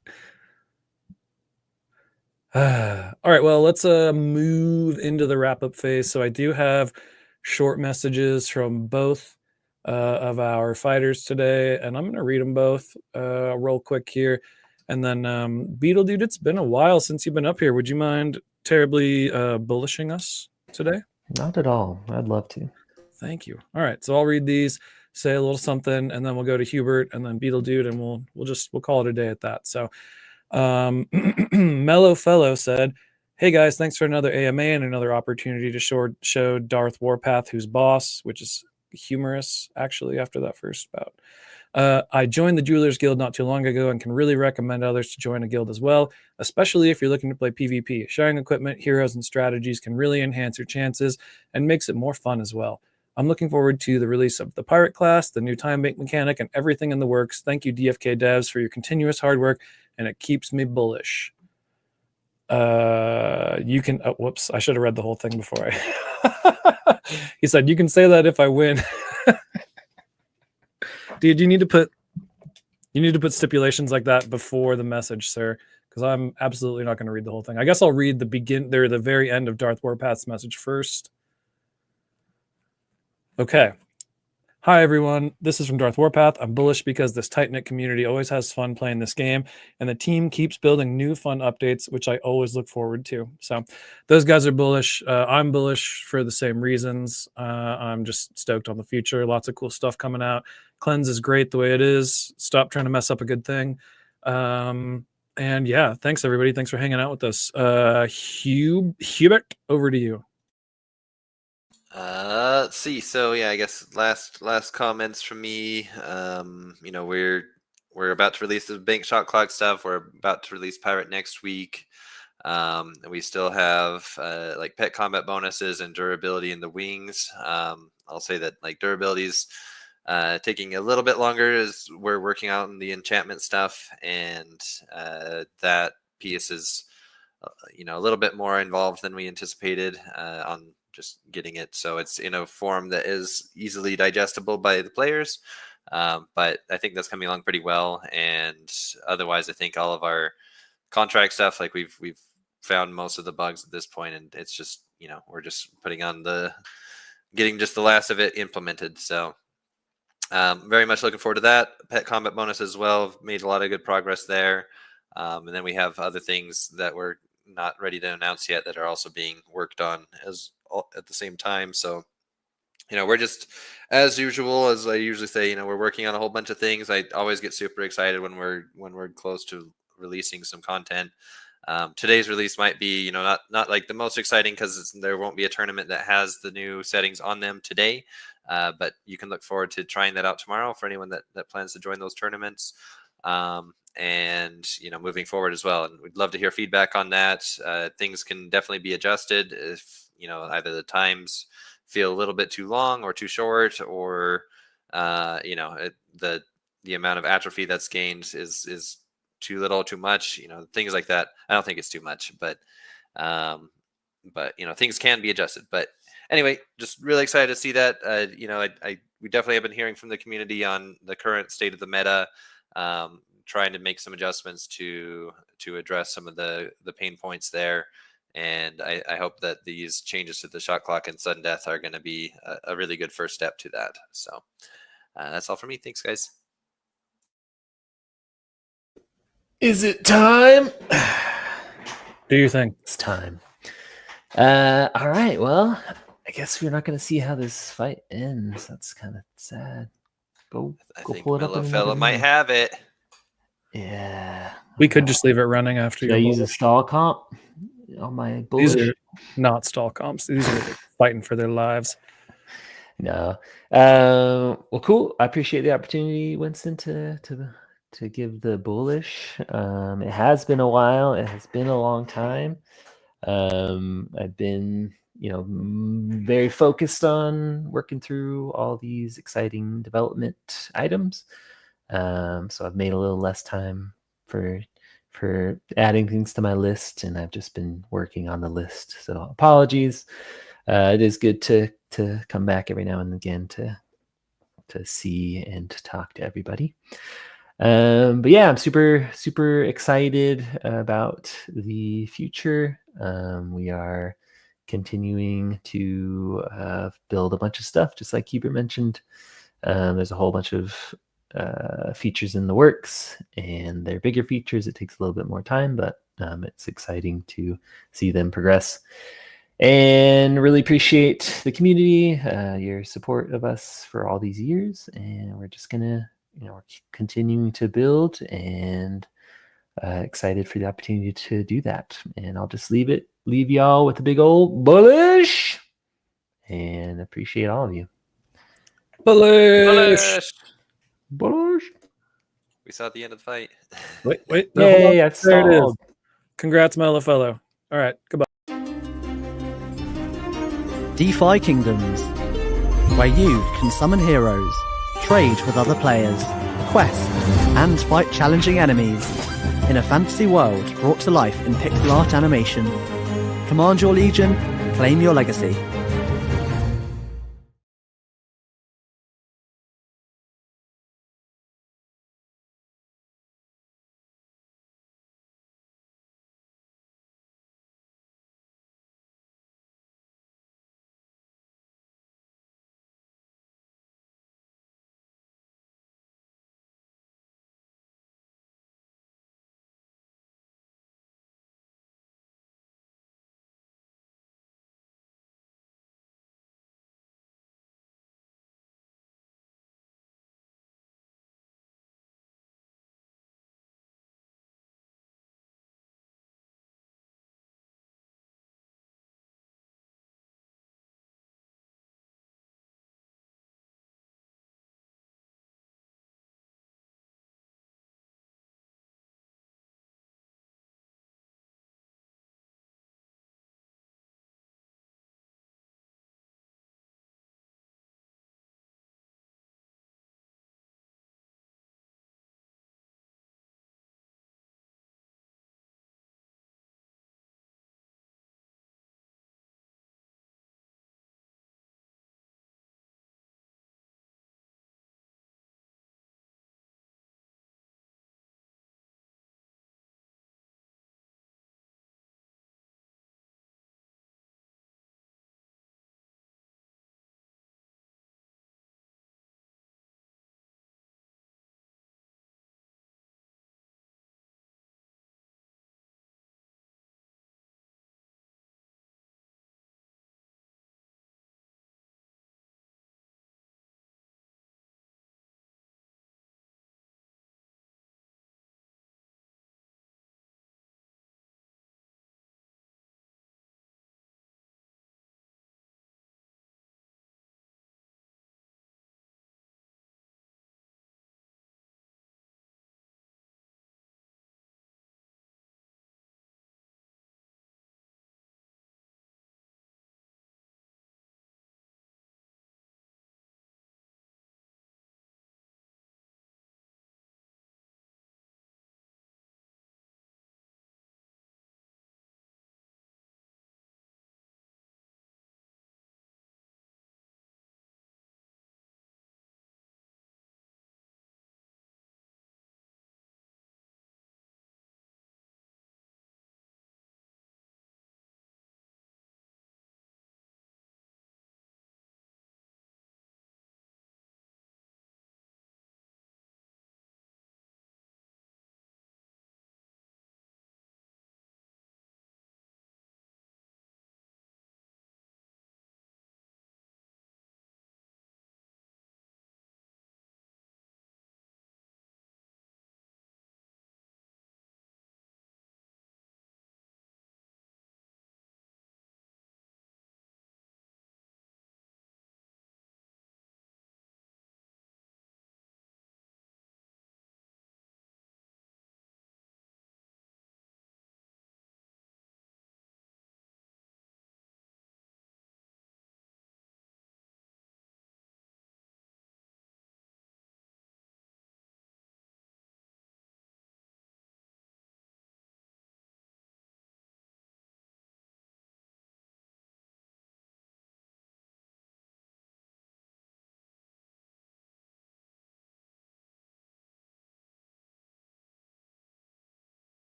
All right, well, let's move into the wrap-up phase. So I do have short messages from both of our fighters today, and I'm going to read them both real quick here. And then, Beetle Dude, it's been a while since you've been up here. Would you mind terribly bullishing us today? Not at all. I'd love to. Thank you. All right, so I'll read these, say a little something, and then we'll go to Hubert and then Beetle Dude, and we'll call it a day at that. So Mellow Fellow said, "Hey guys, thanks for another AMA and another opportunity to show Darth Warpath who's boss," which is humorous actually after that first bout. "I joined the Jewelers Guild not too long ago and can really recommend others to join a guild as well, especially if you're looking to play PvP. Sharing equipment, heroes, and strategies can really enhance your chances and makes it more fun as well. I'm looking forward to the release of the Pirate class, the new time bank mechanic, and everything in the works. Thank you, DFK devs, for your continuous hard work, and it keeps me bullish." You can, whoops, I should have read the whole thing before I, he said, "You can say that if I win." Dude, you need to put stipulations like that before the message, sir, because I'm absolutely not going to read the whole thing. I guess I'll read the very end of Darth Warpath's message first. Okay. "Hi, everyone. This is from Darth Warpath. I'm bullish because this tight-knit community always has fun playing this game, and the team keeps building new fun updates, which I always look forward to." So those guys are bullish. I'm bullish for the same reasons. I'm just stoked on the future. Lots of cool stuff coming out. Cleanse is great the way it is. Stop trying to mess up a good thing. And yeah, thanks, everybody. Thanks for hanging out with us. Hubert, over to you. Let's see. So yeah, I guess last comments from me. We're about to release the bank shot clock stuff. We're about to release Pirate next week. And we still have like pet combat bonuses and durability in the wings. I'll say that like durability is taking a little bit longer as we're working on the enchantment stuff, and that piece is a little bit more involved than we anticipated on just getting it, so it's in a form that is easily digestible by the players. But I think that's coming along pretty well, and otherwise I think all of our contract stuff, like we've found most of the bugs at this point, and it's just we're just getting just the last of it implemented. So very much looking forward to that. Pet combat bonus as well, made a lot of good progress there. And then we have other things that we're not ready to announce yet that are also being worked on at the same time. So we're just, as usual, as I usually say, we're working on a whole bunch of things. I always get super excited when we're close to releasing some content. Today's release might be not like the most exciting because there won't be a tournament that has the new settings on them today, but you can look forward to trying that out tomorrow for anyone that plans to join those tournaments. And moving forward as well, and we'd love to hear feedback on that. Things can definitely be adjusted if either the times feel a little bit too long or too short, or the amount of atrophy that's gained is too little, too much, things like that. I don't think it's too much, but things can be adjusted. But anyway, just really excited to see that. We definitely have been hearing from the community on the current state of the meta, trying to make some adjustments to address some of the pain points there. And I hope that these changes to the shot clock and sudden death are going to be a really good first step to that. So that's all for me. Thanks, guys. Is it time? Do you think? It's time. All right. Well, I guess we're not going to see how this fight ends. That's kind of sad. Go I go think pull it up. Mellow in Fella another might room. have it. Yeah. We could just leave it running after Should your I use a bullish. stall comp on my These bullish? are not stall comps. These are fighting for their lives. No. Well, cool. I appreciate the opportunity, Winston, to give the bullish. It has been a while. It has been a long time. I've been, very focused on working through all these exciting development items. So I've made a little less time for adding things to my list, and I've just been working on the list. So apologies. It is good to come back every now and again to see and to talk to everybody. But yeah, I'm super excited about the future. We are continuing to build a bunch of stuff, just like Hubert mentioned. There's a whole bunch of features in the works, and they're bigger features. It takes a little bit more time, but it's exciting to see them progress. And really appreciate the community, your support of us for all these years. And we're just gonna, we're continuing to build, and excited for the opportunity to do that. And I'll just leave y'all with a big old bullish, and appreciate all of you. Bullish. Bullish. We saw the end of the fight. Wait. No, hold on. Yay, I There it is. solved. Congrats, Mellow Fellow. All right, goodbye. DeFi Kingdoms, where you can summon heroes, trade with other players, quest, and fight challenging enemies in a fantasy world brought to life in pixel art animation. Command your legion, claim your legacy.